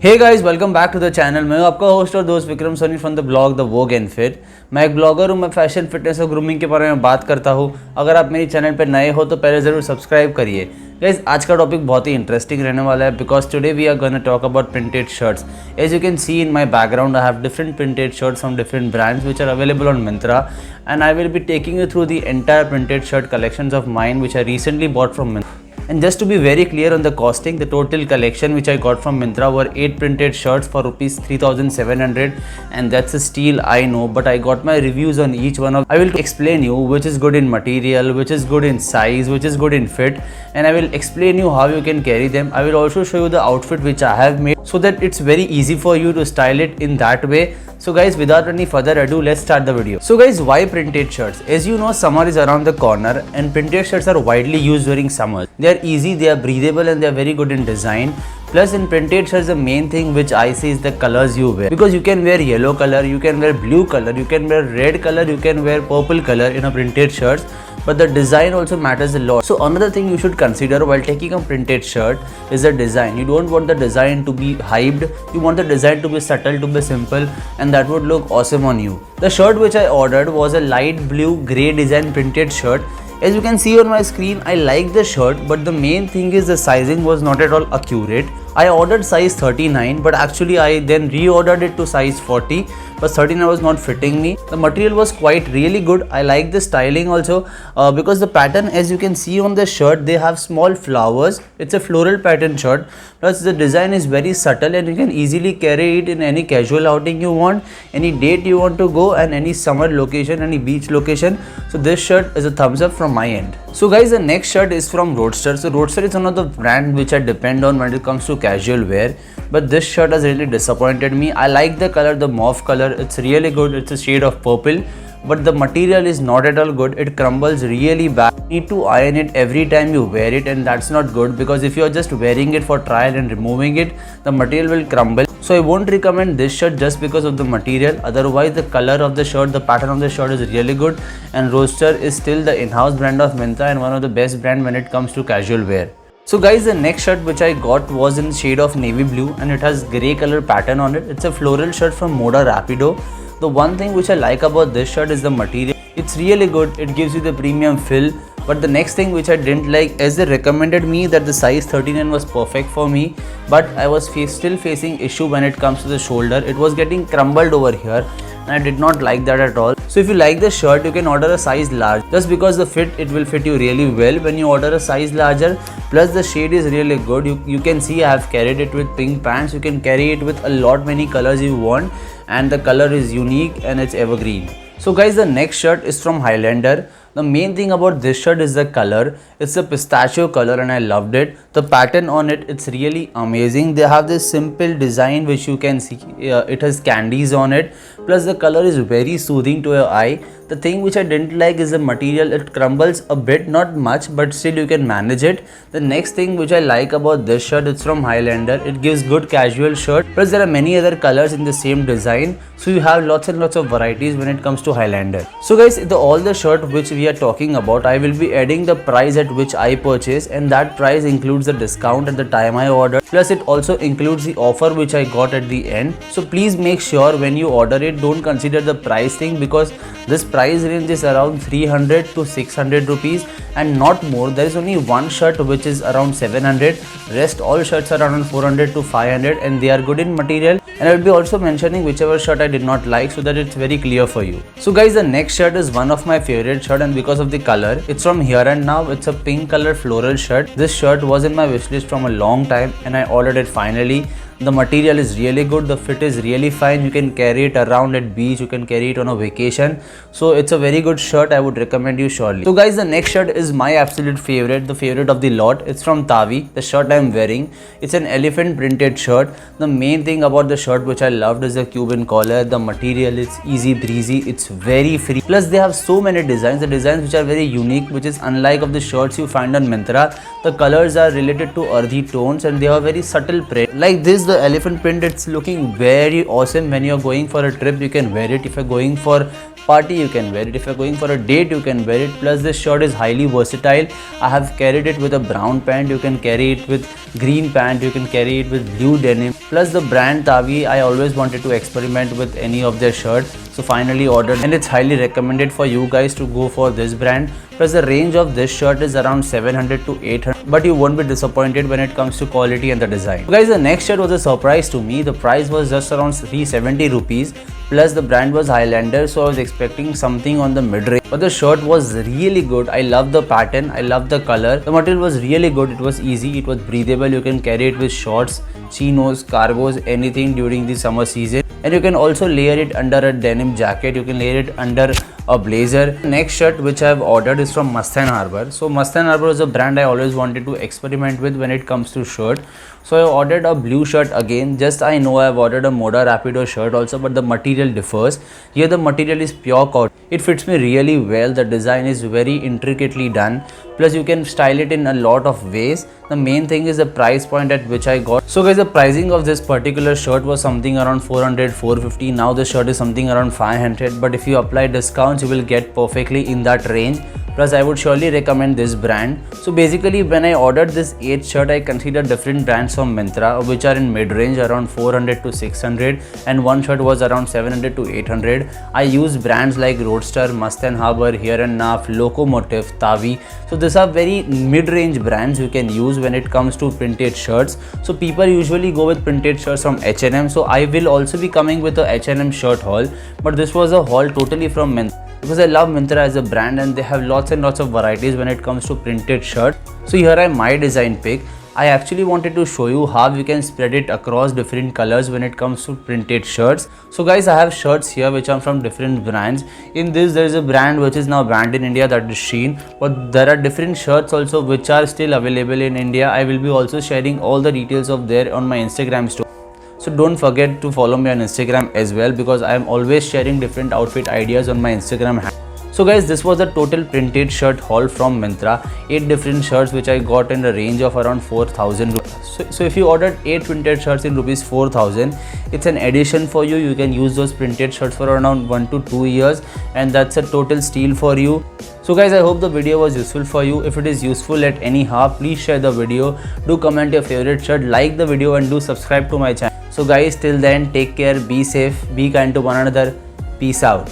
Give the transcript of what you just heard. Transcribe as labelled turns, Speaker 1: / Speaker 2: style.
Speaker 1: Hey guys, welcome back to the channel. मैं हूं आपका होस्ट और दोस्त Vikram Soni from the blog the Vogue and Fit. मैं एक ब्लॉगर हूं। मैं फैशन, फिटनेस और ग्रूमिंग के बारे में बात करता हूं। अगर आप मेरी चैनल पर नए हो तो पहले ज़रूर सब्सक्राइब करिए। गाइस, आज का टॉपिक बहुत ही इंटरेस्टिंग रहने वाला है because today we are gonna talk about printed shirts. As you can see in my background, I have different printed shirts from different brands which are available on Myntra, and I will be taking you through the entire printed shirt collections of mine which I recently bought from Myntra. And just to be very clear on the costing, the total collection which I got from Myntra were 8 printed shirts for rupees 3,700, and that's a steal, I know, but I got my reviews on each one of. I will explain you which is good in material, which is good in size, which is good in fit, and I will explain you how you can carry them. I will also show you the outfit which I have made so that it's very easy for you to style it in that way. So guys, without any further ado, let's start the video. So guys, why printed shirts? As you know, summer is around the corner and printed shirts are widely used during summer. They are easy, they are breathable, and they are very good in design. Plus in printed shirts, the main thing which I see is the colors you wear, because you can wear yellow color, you can wear blue color, you can wear red color, you can wear purple color in a printed shirts. But the design also matters a lot. So another thing you should consider while taking a printed shirt is the design. You don't want the design to be hyped, you want the design to be subtle, to be simple, and that would look awesome on you. The shirt which I ordered was a light blue grey design printed shirt. As you can see on my screen, I like the shirt, but the main thing is the sizing was not at all accurate. I ordered size 39, but actually I then reordered it to size 40, but 39 was not fitting me. The material was quite really good. I like the styling also because the pattern, as you can see on the shirt, they have small flowers. It's a floral pattern shirt. Plus the design is very subtle and you can easily carry it in any casual outing you want, any date you want to go, and any summer location, any beach location. So this shirt is a thumbs up from my end. So guys, the next shirt is from Roadster. So Roadster is one of the brands which I depend on when it comes to casual wear, but this shirt has really disappointed me. I like the color, the mauve color. It's really good. It's a shade of purple, but the material is not at all good. It crumbles really bad. You need to iron it every time you wear it, and that's not good because if you are just wearing it for trial and removing it, the material will crumble. So I won't recommend this shirt just because of the material. Otherwise, the color of the shirt, the pattern of the shirt is really good, and Roadster is still the in-house brand of Myntra and one of the best brand when it comes to casual wear. So guys, the next shirt which I got was in shade of navy blue and it has grey color pattern on it. It's a floral shirt from Moda Rapido. The one thing which I like about this shirt is the material. It's really good. It gives you the premium feel. But the next thing which I didn't like, as they recommended me that the size 39 was perfect for me, but I was still facing issue when it comes to the shoulder. It was getting crumbled over here and I did not like that at all. So if you like the shirt, you can order a size large just because the fit, it will fit you really well when you order a size larger. Plus the shade is really good. You can see I have carried it with pink pants. You can carry it with a lot many colors you want, and the color is unique and it's evergreen. So guys, the next shirt is from Highlander. The main thing about this shirt is the color. It's a pistachio color and I loved it. The pattern on it, it's really amazing. They have this simple design which you can see. It has candies on it. Plus the color is very soothing to your eye. The thing which I didn't like is the material. It crumbles a bit, not much, but still you can manage it. The next thing which I like about this shirt, it's from Highlander. It gives good casual shirt. Plus there are many other colors in the same design. So you have lots and lots of varieties when it comes to Highlander. So guys, all the shirt which we are talking about, I will be adding the price at which I purchased, and that price includes the discount at the time I ordered. Plus it also includes the offer which I got at the end. So please make sure when you order it, don't consider the price thing, because this price range is around 300 to 600 rupees and not more. There is only one shirt which is around 700. Rest all shirts are around 400 to 500 and they are good in material. And I will be also mentioning whichever shirt I did not like so that it's very clear for you. So guys, the next shirt is one of my favorite shirt, and because of the color, it's from Here and Now. It's a pink color floral shirt. This shirt was in my wishlist from a long time and I ordered it finally. The material is really good, the fit is really fine. You can carry it around at beach, you can carry it on a vacation. So it's a very good shirt. I would recommend you surely. So guys, the next shirt is my absolute favorite, the favorite of the lot. It's from Tavi. The shirt I am wearing, it's an elephant printed shirt. The main thing about the shirt which I loved is the Cuban collar. The material is easy breezy, it's very free. Plus they have so many designs, the designs which are very unique, which is unlike of the shirts you find on Myntra. The colors are related to earthy tones and they have very subtle print. Like this, the elephant print, it's looking very awesome. When you're going for a trip, you can wear it. If you're going for party you can wear it, if you're going for a date you can wear it. Plus this shirt is highly versatile. I have carried it with a brown pant, you can carry it with green pant, you can carry it with blue denim. Plus the brand Tavi, I always wanted to experiment with any of their shirts, so finally ordered, and it's highly recommended for you guys to go for this brand. Plus the range of this shirt is around 700 to 800, but you won't be disappointed when it comes to quality and the design. So guys, the next shirt was a surprise to me. The price was just around 370 rupees. Plus the brand was Highlander, so I was expecting something on the mid-range, but the shirt was really good. I love the pattern, I love the color. The material was really good, it was easy, it was breathable. You can carry it with shorts, chinos, cargos, anything during the summer season. And you can also layer it under a denim jacket, you can layer it under a blazer. Next shirt which I have ordered is from Must & Harbor. So Must & Harbor is a brand I always wanted to experiment with when it comes to shirt. So I ordered a blue shirt again. Just I know I have ordered a Moda Rapido shirt also, but the material differs. Here the material is pure cotton. It fits me really well. The design is very intricately done. Plus you can style it in a lot of ways. The main thing is the price point at which I got. So guys, the pricing of this particular shirt was something around 400-450. Now the shirt is something around 500, but if you apply discounts you will get perfectly in that range. Plus I would surely recommend this brand. So basically when I ordered this 8th shirt, I considered different brands from Myntra which are in mid-range around 400 to 600, and one shirt was around 700 to 800. I used brands like Roadster, Must & Harbor, Here and Naf, Locomotive, Tavi. So these are very mid-range brands you can use when it comes to printed shirts. So people usually go with printed shirts from H&M. So I will also be coming with a H&M shirt haul, but this was a haul totally from Myntra, because I love Myntra as a brand and they have lots and lots of varieties when it comes to printed shirt. So here are my design pick. I actually wanted to show you how you can spread it across different colors when it comes to printed shirts. So guys, I have shirts here which are from different brands. In this there is a brand which is now banned in India, that is Shein, but there are different shirts also which are still available in India. I will be also sharing all the details of there on my Instagram story. So don't forget to follow me on Instagram as well, because I am always sharing different outfit ideas on my Instagram. So guys, this was a total printed shirt haul from Myntra. 8 different shirts which I got in a range of around 4,000 rupees. So if you ordered 8 printed shirts in rupees 4,000, it's an addition for you. You can use those printed shirts for around 1 to 2 years, and that's a total steal for you. So guys, I hope the video was useful for you. If it is useful at any how, please share the video. Do comment your favorite shirt, like the video, and do subscribe to my channel. So guys, till then, take care, be safe, be kind to one another. Peace out.